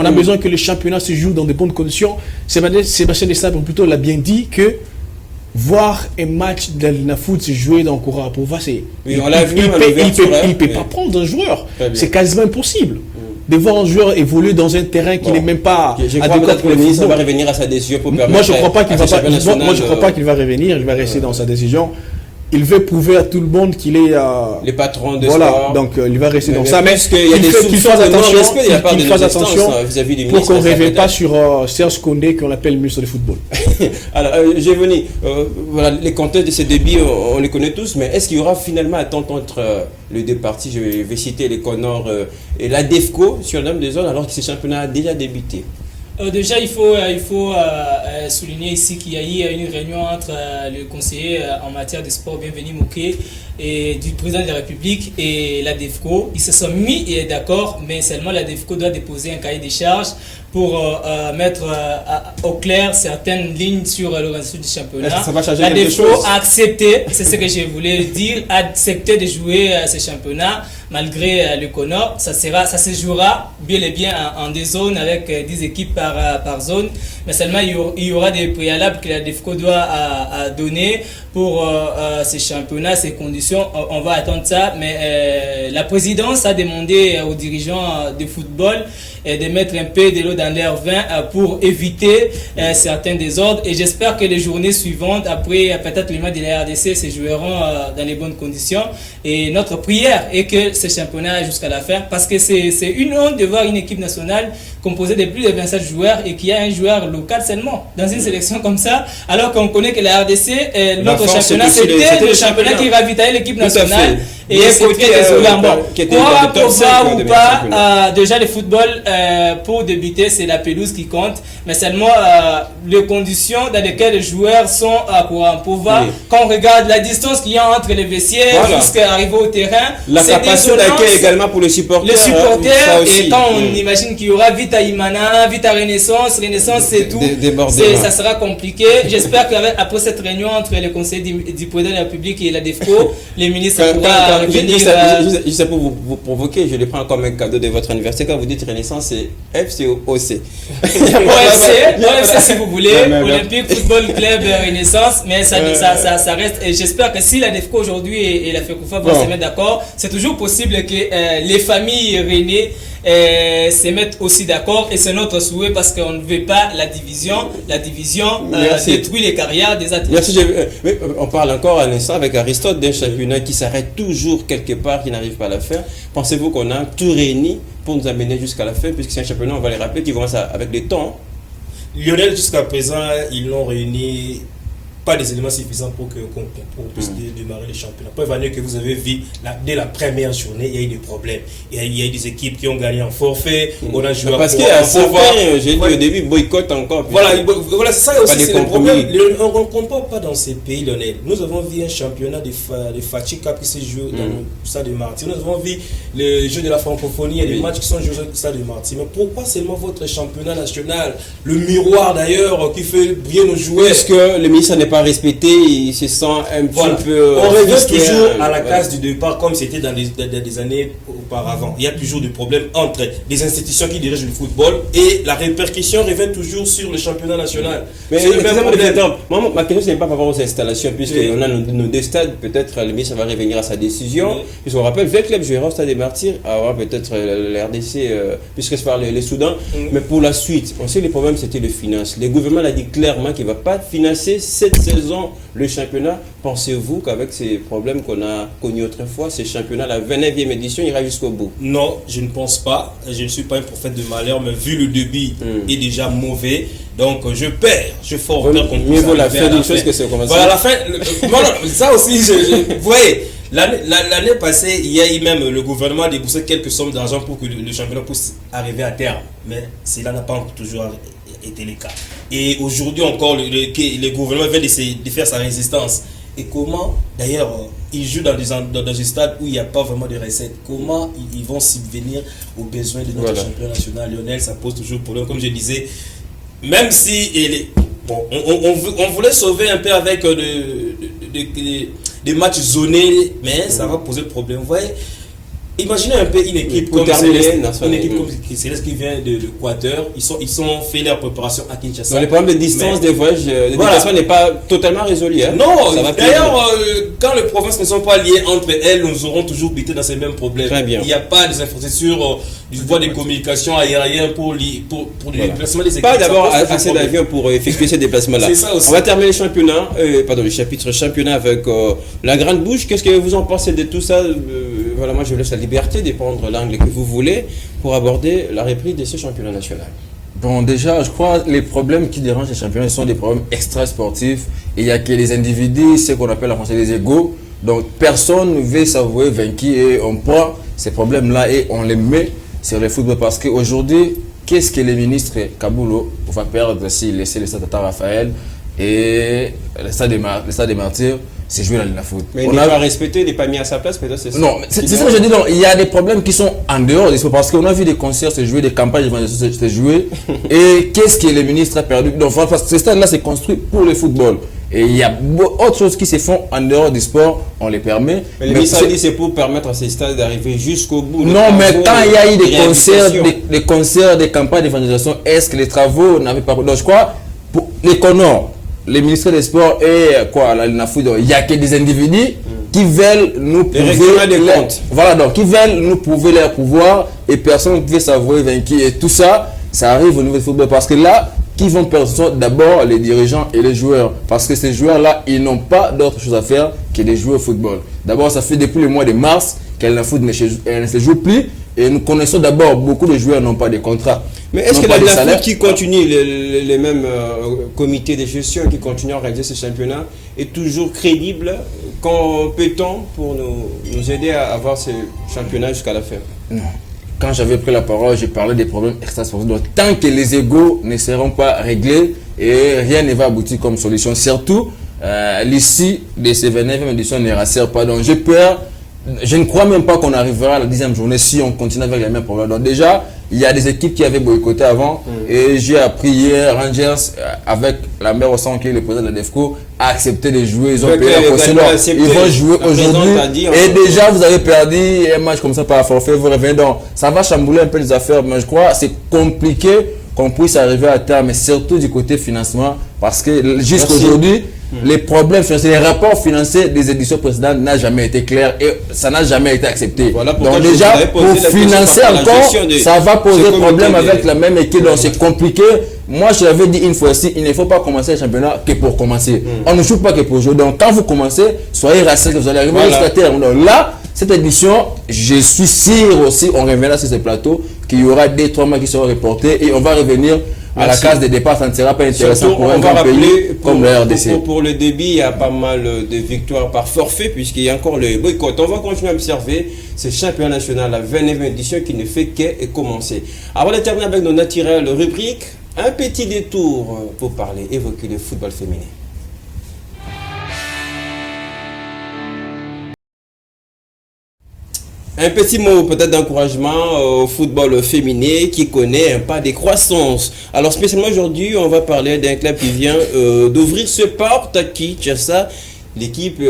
a besoin que le championnat se joue dans de bonnes conditions. Sébastien Desabre plutôt l'a bien dit que voir un match de la foot se jouer dans Kourara-Pova, c'est il ne peut pas prendre un joueur. C'est quasiment impossible de voir un joueur évoluer dans un terrain qui n'est même pas adéquat pour le ministre. Va revenir à sa décision pour permettre. Moi, je ne crois pas qu'il va revenir. Il va rester dans sa décision. Il veut prouver à tout le monde qu'il est le patron de voilà, sport. Donc il va rester dans ça. Mais qu'il fasse attention pour qu'on ne revienne pas sur Serge Condé qu'on appelle ministre du football. Alors, j'ai venu. Voilà, les contextes de ces débits, on les connaît tous, mais est-ce qu'il y aura finalement un entente entre les deux parties? Je vais citer les Connors et la DEFCO sur le nombre de zones alors que ce championnat a déjà débuté. Déjà, il faut souligner ici qu'il y a eu une réunion entre le conseiller en matière de sport, Bienvenu Mouké, et du président de la République et la DEFCO. Ils se sont mis d'accord, mais seulement la DEFCO doit déposer un cahier des charges pour mettre au clair certaines lignes sur l'organisation du championnat. La DEFCO a accepté, c'est ce que je voulais dire, a accepté de jouer ce championnat malgré le Connor. Ça se jouera bien et bien en des zones avec 10 équipes par zone, mais seulement il y aura des préalables que la DEFCO doit donner pour ces championnats, ces conditions. On va attendre ça, mais la présidence a demandé aux dirigeants de football de mettre un peu de l'eau dans leur vin pour éviter certains désordres, et j'espère que les journées suivantes, après peut-être les matchs de la RDC, se joueront dans les bonnes conditions, et notre prière est que ce championnat jusqu'à la fin, parce que c'est une honte de voir une équipe nationale composée de plus de 27 joueurs et qu'il y a un joueur local seulement dans une sélection comme ça, alors qu'on connaît que la RDC, notre championnat, c'était le championnat qui ravitaillait l'équipe nationale. Et c'est très désolant. Kourara-Pova ou pas, déjà le football, pour débuter, c'est la pelouse qui compte, mais seulement les conditions dans lesquelles les joueurs sont à Kourara-Pova. Quand on regarde la distance qu'il y a entre les vestiaires jusqu'à arriver au terrain, la capacité d'accueil également pour les supporters. Les supporters, et quand on imagine qu'il y aura Vita Imana, Vita Renaissance, c'est tout, ça sera compliqué. J'espère qu'après cette réunion entre les conseillers du président de la République et la DEFCO, les ministres pourront juste pour vous provoquer, je le prends comme un cadeau de votre anniversaire. Quand vous dites Renaissance, c'est FCOC. OFC si vous voulez, Olympique Football Club Renaissance, mais ça reste, et j'espère que si la DEFCO aujourd'hui et la FECOFA vont se mettre d'accord, c'est toujours possible que les familles René se mettent aussi d'accord, et c'est notre souhait parce qu'on ne veut pas la division détruit les carrières des athlètes. Merci. On parle encore un instant avec Aristote d'un championnat qui s'arrête toujours quelque part, qui n'arrive pas à la faire. Pensez-vous qu'on a tout réuni pour nous amener jusqu'à la fin, puisque c'est un championnat, on va les rappeler, qui commence avec des temps. Lionel, jusqu'à présent, ils l'ont réuni pas des éléments suffisants pour puisse démarrer le championnat. Preuve en est que vous avez vu, dès la première journée, il y a eu des problèmes. Il y a eu des équipes qui ont gagné en forfait. On a joué parce qu'il y a certains, j'ai dit au début, boycott encore. Voilà, c'est ça aussi, c'est le problème. On ne comprend pas dans ces pays, Lionel. Nous avons vu un championnat de Fatigue qui se joue dans le stade de Martyrs. Nous avons vu le jeu de la francophonie et les matchs qui sont joués dans le stade de Martyrs. Mais pourquoi seulement votre championnat national, le miroir d'ailleurs, qui fait briller nos joueurs? Est-ce que le ministre n'est pas pas respecté, il se sent un Voilà. petit peu... On revient frustré, toujours à la voilà. case du départ comme c'était dans des années auparavant. Il y a toujours des problèmes entre les institutions qui dirigent le football et la répercussion revient toujours sur le championnat national. Mais C'est le même excusez-moi de problème. vous interrompre. Moi, ma question, ce n'est pas par rapport aux installations, puisqu'on Oui. a nos deux stades. Peut-être le ministre va revenir à sa décision. Oui. Puisqu'on rappelle, le club jouera au stade des Martyrs, avoir peut-être la RDC, puisque c'est par les Soudans. Oui. Mais pour la suite, on sait les problèmes, c'était le finance. Le gouvernement a dit clairement qu'il ne va pas financer cette saison le championnat. Pensez-vous qu'avec ces problèmes qu'on a connus autrefois, ce championnat, la 29e édition, ira jusqu'au bout? Non, je ne pense pas. Je ne suis pas un prophète de malheur, mais vu le débit est déjà mauvais, donc je fort peur qu'on Mieux puisse vaut la arriver fin à d'une chose que c'est commencé. Voilà, la fin. Non, ça aussi, vous voyez, l'année passée, il y a eu même le gouvernement a déboursé quelques sommes d'argent pour que le championnat puisse arriver à terme, mais cela n'a pas encore toujours été le cas. Et aujourd'hui encore, le gouvernement vient de faire sa résistance. Et comment, d'ailleurs, ils jouent dans des stades où il n'y a pas vraiment de recettes. Comment ils vont subvenir aux besoins de notre championnat national? Lionel, ça pose toujours problème. Comme je disais, même si on voulait sauver un peu avec des matchs zonés, mais ça va poser problème. Vous voyez, imaginez un peu une équipe comme Céleste qui vient de l'Équateur. Ils ont fait leur préparation à Kinshasa. Donc, le problème de distance des voyages, de déplacement n'est pas totalement résolu. Hein. Non, ça va d'ailleurs, quand les provinces ne sont pas liées entre elles, nous aurons toujours buté dans ces mêmes problèmes. Très bien. Il n'y a pas des infrastructures, du voie de communication aérienne pour le déplacement des équipes. Pas d'abord assez d'avions pour effectuer ces déplacements-là. C'est ça aussi. On va terminer le championnat, le chapitre championnat avec la grande bouche. Qu'est-ce que vous en pensez de tout ça? Voilà, moi je vous laisse la liberté de prendre l'angle que vous voulez pour aborder la reprise de ce championnat national. Bon, déjà, je crois que les problèmes qui dérangent les championnats sont des problèmes extra-sportifs. Et il n'y a que les individus, ce qu'on appelle en français les égos. Donc, personne ne veut s'avouer vaincu et on prend ces problèmes-là et on les met sur le football. Parce qu'aujourd'hui, qu'est-ce que le ministre Kaboulou va perdre s'il laissait le stade Tata Raphaël et le stade des Martyrs? C'est jouer dans la foot. Mais il n'est pas respecté, il n'est pas mis à sa place, peut-être c'est ça. Non, c'est ça que je dis. Non, il y a des problèmes qui sont en dehors des sports parce qu'on a vu des concerts se jouer, des campagnes se jouer. Et qu'est-ce que le ministre a perdu? Donc, parce que ce stade-là, c'est construit pour le football. Et il y a autre choses qui se font en dehors du sport, on les permet. Mais le ministre a dit c'est pour permettre à ces stades d'arriver jusqu'au bout. Non, mais quand il y a eu des concerts, des campagnes d'évangélisation, est-ce que les travaux n'avaient pas... Donc, je crois, pour les Conors, les ministres des Sports et quoi, il n'y a que des individus qui veulent nous prouver voilà, donc qui veulent nous prouver leur pouvoir et personne ne veut s'avouer vaincu. Et tout ça, ça arrive au niveau du football parce que là, qui vont perdre, ce sont d'abord les dirigeants et les joueurs. Parce que ces joueurs-là, ils n'ont pas d'autre chose à faire que de jouer au football. D'abord, ça fait depuis le mois de mars qu'elle ne se joue plus. Et nous connaissons d'abord, beaucoup de joueurs n'ont pas de contrat. Mais est-ce que la foot qui continue, les mêmes comités de gestion qui continuent à organiser ce championnat, est toujours crédible, compétent pour nous aider à avoir ce championnat jusqu'à la fin? Non. Quand j'avais pris la parole, j'ai parlé des problèmes extra-sportifs. Donc, tant que les égos ne seront pas réglés, et rien ne va aboutir comme solution. Surtout, l'issue de ces 29e éditions ne rassure pas. Donc, j'ai peur. Je ne crois même pas qu'on arrivera à la 10e journée si on continue avec les mêmes problèmes. Donc déjà, il y a des équipes qui avaient boycotté avant et j'ai appris hier, Rangers, avec la mère au sang qui est le président de la DEFCO, a accepté de jouer. Ils ont payé la caution. Ils vont jouer aujourd'hui. Et déjà, vous avez perdu un match comme ça par forfait, vous revenez. Donc, ça va chambouler un peu les affaires, mais je crois que c'est compliqué qu'on puisse arriver à terme, mais surtout du côté financement, parce que jusqu'aujourd'hui, les problèmes financiers, les rapports financiers des éditions précédentes n'ont jamais été clairs et ça n'a jamais été accepté. Voilà. Donc déjà, pour financer encore, ça va poser problème avec la même équipe. Donc c'est compliqué. Moi, je l'avais dit une fois aussi, il ne faut pas commencer le championnat que pour commencer. On ne joue pas que pour jouer. Donc quand vous commencez, soyez rassurés que vous allez arriver jusqu'à terme. Donc là, cette édition, je suis sûr aussi, on reviendra sur ce plateau, qu'il y aura 2-3 mois qui seront reportés et on va revenir à la case des départs. Ça ne sera pas intéressant pour un grand pays comme le RDC. Pour le début, il y a pas mal de victoires par forfait puisqu'il y a encore le boycott. On va continuer à observer ce championnat national, la 29e édition qui ne fait que commencer. Avant de terminer avec nos naturelles rubriques, un petit détour pour parler, évoquer le football féminin. Un petit mot peut-être d'encouragement au football féminin qui connaît un pas de croissance. Alors spécialement aujourd'hui, on va parler d'un club qui vient d'ouvrir ses portes à Kinshasa. L'équipe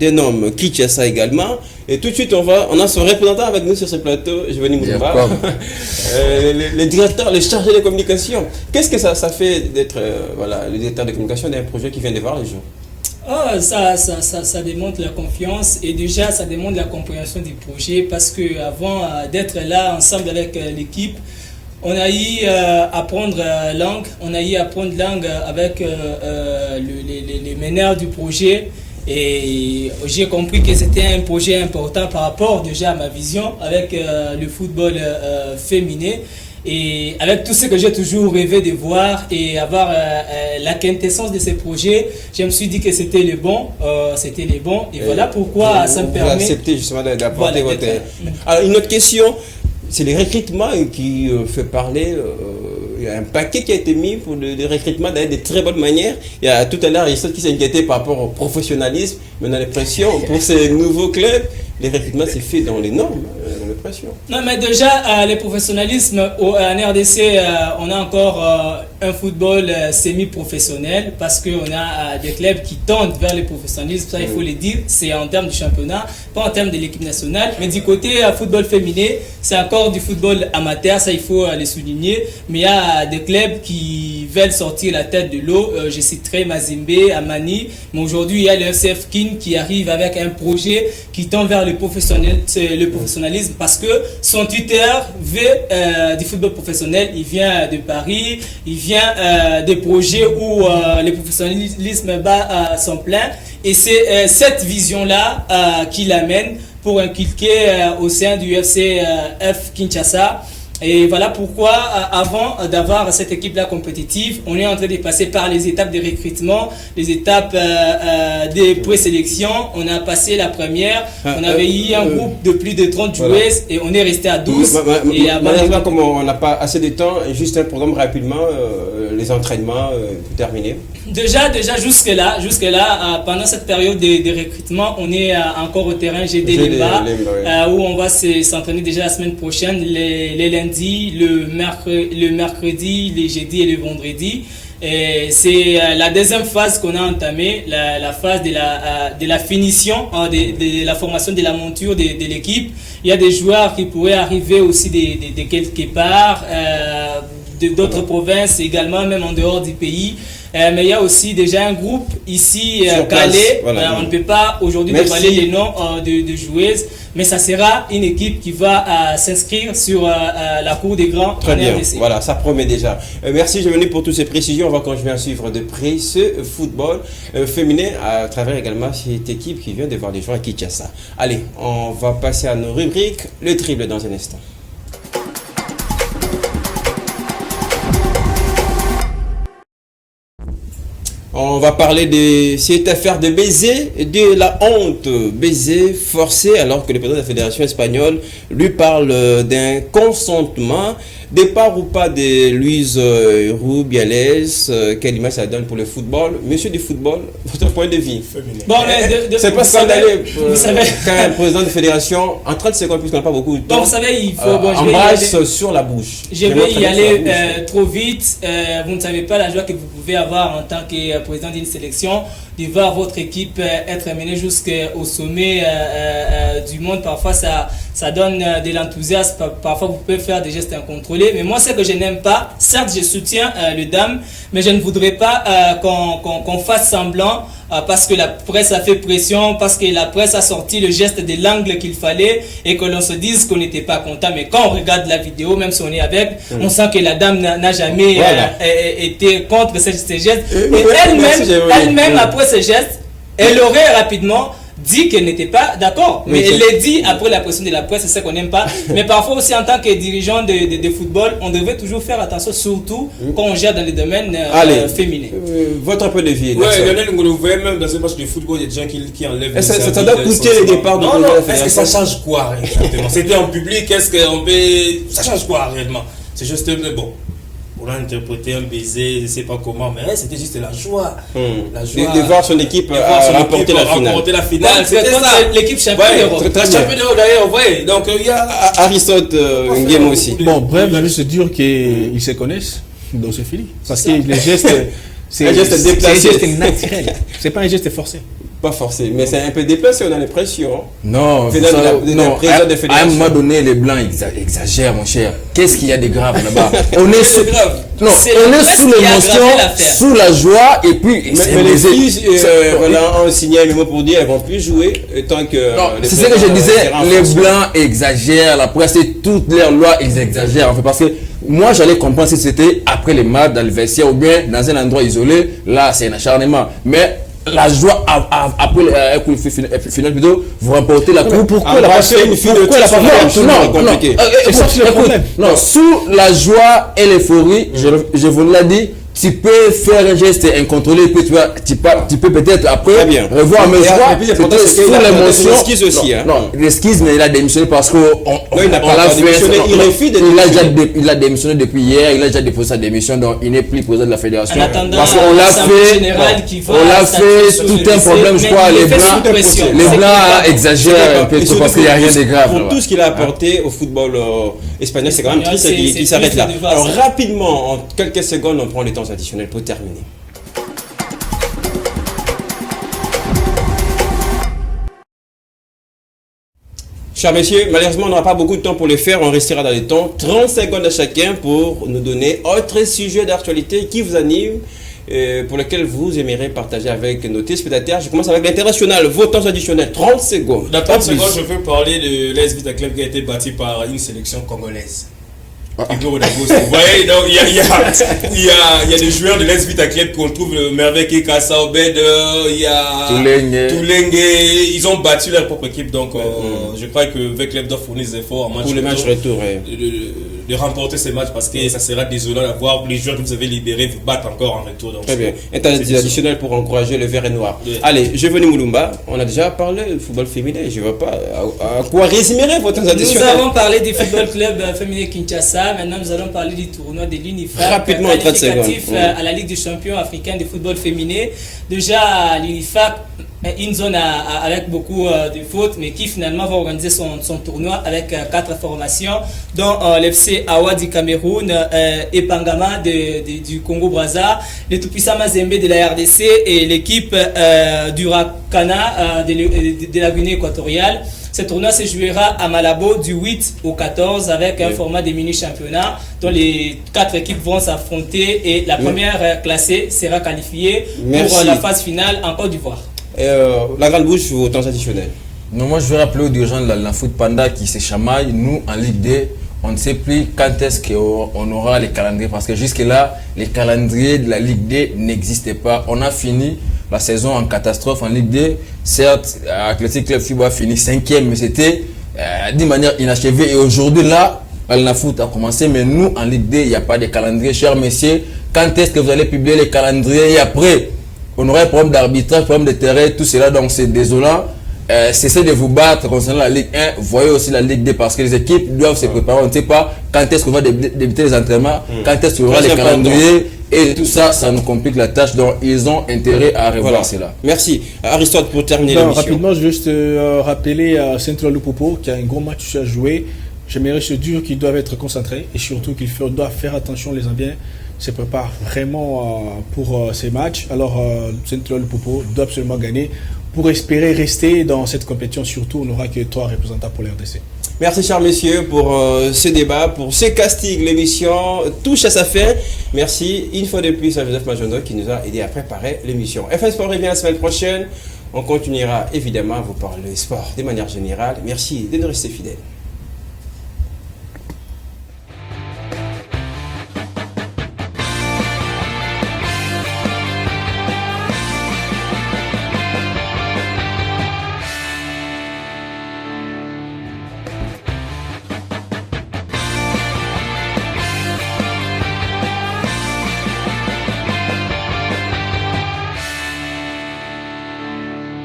dénomme Kinshasa également. Et tout de suite, on a son représentant avec nous sur ce plateau, Giovanni Moumba, le directeur, le chargé de communication. Qu'est-ce que ça fait d'être le directeur de communication d'un projet qui vient de voir les jours? Oh, ça démontre la confiance et déjà ça démontre la compréhension du projet parce que avant d'être là ensemble avec l'équipe, on a eu apprendre langue, avec les meneurs du projet et j'ai compris que c'était un projet important par rapport déjà à ma vision avec le football féminin. Et avec tout ce que j'ai toujours rêvé de voir et avoir la quintessence de ces projets, je me suis dit que c'était le bon. Et voilà pourquoi ça me permet... Vous acceptez justement d'apporter votre... Alors une autre question, c'est le recrutement qui fait parler... il y a un paquet qui a été mis pour le recrutement d'ailleurs de très bonne manière. Il y a tout à l'heure Richard qui s'est inquiété par rapport au professionnalisme, mais on a l'impression pour ces nouveaux clubs, le recrutement s'est fait dans les normes, dans les pressions. Non mais déjà le professionnalisme en RDC, on a encore un football semi-professionnel parce qu'on a des clubs qui tendent vers le professionnalisme, ça il faut le dire, c'est en termes du championnat, pas en termes de l'équipe nationale, mais du côté football féminin, c'est encore du football amateur, ça il faut le souligner, mais il y a des clubs qui veulent sortir la tête de l'eau, je citerai Mazembe, Amani, mais aujourd'hui il y a le FCF Kin qui arrive avec un projet qui tend vers le professionnalisme parce que son tuteur veut du football professionnel, il vient de Paris, il vient des projets où le professionnalisme bat son plein et c'est cette vision-là qui l'amène pour inculquer au sein du FCF Kinshasa. Et voilà pourquoi, avant d'avoir cette équipe-là compétitive, on est en train de passer par les étapes de recrutement, les étapes de présélection. On a passé la première, on avait eu un groupe de plus de 30 joueuses et on est resté à 12. Malheureusement, comme on n'a pas assez de temps, juste un programme rapidement, les entraînements pour terminer. Déjà jusque-là, pendant cette période de recrutement, on est encore au terrain GD Lemba, où on va s'entraîner déjà la semaine prochaine, les lundis, le mercredi, les jeudis et le vendredi. C'est la deuxième phase qu'on a entamée, la phase de la finition, de la formation de la monture de l'équipe. Il y a des joueurs qui pourraient arriver aussi de quelque part, d'autres provinces également, même en dehors du pays. Mais il y a aussi déjà un groupe ici calé. Voilà. On ne peut pas aujourd'hui dévoiler les noms de joueuses, mais ça sera une équipe qui va s'inscrire sur la cour des grands. Très bien, voilà, ça promet déjà. Merci Giovanni pour toutes ces précisions. On va continuer à suivre de près ce football féminin à travers également cette équipe qui vient de voir des joueurs à Kinshasa. Allez, on va passer à nos rubriques, le triple dans un instant. On va parler de cette affaire de baiser, de la honte, baiser forcé, alors que le président de la Fédération espagnole lui parle d'un consentement. Départ ou pas de Luis Rubiales, quelle image ça donne pour le football? Monsieur du football, votre point de vue? Bon, c'est pas scandaleux quand un président de fédération, en 30 secondes, puisqu'on n'a pas beaucoup de temps, vous savez, il faut embrasse sur la bouche. Je vais y aller trop vite. Vous ne savez pas la joie que vous pouvez avoir en tant que président d'une sélection, de voir votre équipe être menée jusqu'au sommet du monde. Parfois, ça donne de l'enthousiasme. Parfois, vous pouvez faire des gestes incontrôlés. Mais moi, ce que je n'aime pas, certes, je soutiens le dame, mais je ne voudrais pas qu'on fasse semblant parce que la presse a fait pression, parce que la presse a sorti le geste de l'angle qu'il fallait et que l'on se dise qu'on n'était pas content. Mais quand on regarde la vidéo, même si on est avec, on sent que la dame n'a jamais été contre ces gestes. Et elle-même, après ce geste, elle aurait rapidement dit qu'elle n'était pas d'accord. Mais elle l'a dit après la pression de la presse, c'est ce qu'on n'aime pas. Mais parfois aussi en tant que dirigeant de football, on devrait toujours faire attention, surtout quand on gère dans les domaines féminins. Votre point de vue. Ouais, Lionel, vous voyez même dans ce match de football, il y a des gens qui enlèvent. Ça doit coûter le départ de la est-ce que ça change quoi exactement? C'était en public, est-ce qu'on peut. Ça change quoi réellement? C'est juste bon. vouloir interpréter un baiser, je sais pas comment, mais c'était juste la joie. La joie De voir son équipe remporter la finale. C'était ça. L'équipe championne d'Europe. Championne d'Europe d'ailleurs, ouais. Donc il y a Aristote Nguema aussi. Bon, bref, là, juste dire qu'ils se connaissent, donc c'est fini. Parce que les gestes, Un geste déplacé. C'est un geste naturel. C'est pas un geste forcé. Pas forcé, mais c'est un peu déplacé, on a l'impression. Non, Président de la à un fédération. moment donné, les Blancs exagèrent, mon cher. Qu'est-ce qu'il y a de grave là-bas? On est sous, non, C'est on la est presse sous qui a l'émotion, aggravé l'affaire. sous la joie, et puis Mais les filles, voilà, ont signé un mémo pour dire qu'elles vont plus jouer tant que. Non, les c'est ce que je présidents, disais, seront les renforcés. Blancs exagèrent, la presse et toutes leurs lois, ils exagèrent en fait, parce que moi j'allais comprendre si c'était après les matchs dans le vestiaire ou bien dans un endroit isolé, là c'est un acharnement. Mais la joie après le coup final plutôt, vous remportez la coupe. Pourquoi la passion une fille de compliqué. Non, sous la joie et l'euphorie, je vous l'ai dit, tu peux faire un geste incontrôlé, puis tu peux peut-être après revoir mes joies. Sous l'émotion. L'esquisse aussi. Non, l'esquisse, mais il a démissionné parce qu'on il n'a pas démissionné. Il a démissionné depuis hier, il a déjà déposé sa démission, donc il n'est plus président de la fédération. En attendant, Parce qu'on l'a fait tout un problème, je crois, les Blancs exagèrent un peu trop parce qu'il n'y a rien de grave. Pour tout ce qu'il a apporté au football espagnol, c'est quand même triste qu'il s'arrête là. Alors rapidement, en quelques secondes, on prend les temps additionnels pour terminer. Chers messieurs, malheureusement, on n'aura pas beaucoup de temps pour le faire. On restera dans les temps. 30 secondes à chacun pour nous donner autre sujet d'actualité qui vous anime, pour lequel vous aimeriez partager avec nos téléspectateurs. Je commence avec l'international. Vos temps additionnels. 30 secondes. Dans 30 secondes, je veux parler de l'AS Vita Club qui a été bâti par une sélection congolaise. Vous voyez, donc il y a des joueurs de l'AS Vita Club qu'on trouve merveilleux qui Kassa Obed, il y a Toulengue, ils ont battu leur propre équipe, donc je crois que le club doit fournir des efforts en match pour le match retour. De remporter ces matchs parce que ça sera désolant d'avoir les joueurs que vous avez libérés vous battre encore en retour. Donc très bien. Additionnel pour encourager le vert et noir. Oui. Allez, je venais Moulumba. On a déjà parlé du football féminin. Je ne vois pas à quoi résumer votre additionnel. Nous avons parlé du football club féminin Kinshasa. Maintenant, nous allons parler du tournoi de l'UNIFAP. Rapidement, en 30 secondes. À la Ligue des champions africains de football féminin. Déjà, l'UNIFAP, une zone avec beaucoup de fautes, mais qui finalement va organiser son tournoi avec 4 formations, dont l'FC Awa du Cameroun, Epangama du Congo-Brazza, le tout-puissant Mazembe de la RDC et l'équipe du Rakana de la Guinée équatoriale. Ce tournoi se jouera à Malabo du 8 au 14 avec un format de mini-championnat dont les 4 équipes vont s'affronter et la première classée sera qualifiée pour la phase finale en Côte d'Ivoire. La grande bouche, vos temps additionnels. Non, moi je vais rappeler aux dirigeants de la Foot Panda qui se chamaillent. Nous en Ligue D, on ne sait plus quand est-ce qu'on aura les calendriers parce que jusque-là, les calendriers de la Ligue D n'existaient pas. On a fini la saison en catastrophe en Ligue D. Certes, Athletic Club FIBA a fini 5e, mais c'était d'une manière inachevée. Et aujourd'hui, là, la foot a commencé, mais nous en Ligue D, il n'y a pas de calendrier. Chers messieurs, quand est-ce que vous allez publier les calendriers et après on aurait un problème d'arbitrage, problème de terrain, tout cela, donc c'est désolant. Cessez de vous battre concernant la Ligue 1, voyez aussi la Ligue 2 parce que les équipes doivent se préparer. On ne sait pas quand est-ce qu'on va débuter les entraînements, quand est-ce qu'il y aura les calendriers et tout ça, ça nous complique la tâche. Donc ils ont intérêt à revoir cela. Merci. Aristote, pour terminer l'émission. Rapidement, je veux juste rappeler à Central Lupopo qui a un gros match à jouer. J'aimerais se dire qu'ils doivent être concentrés et surtout qu'ils doivent faire attention, les Indiens se préparent vraiment pour ces matchs. Alors Central Lupopo doit absolument gagner pour espérer rester dans cette compétition. Surtout, on n'aura que 3 représentants pour l'RDC. Merci chers messieurs pour ce débat, pour ce casting. L'émission touche à sa fin. Merci une fois de plus à Joseph Majondo qui nous a aidé à préparer l'émission. FM Sport revient la semaine prochaine. On continuera évidemment à vous parler sport de manière générale. Merci de nous rester fidèles.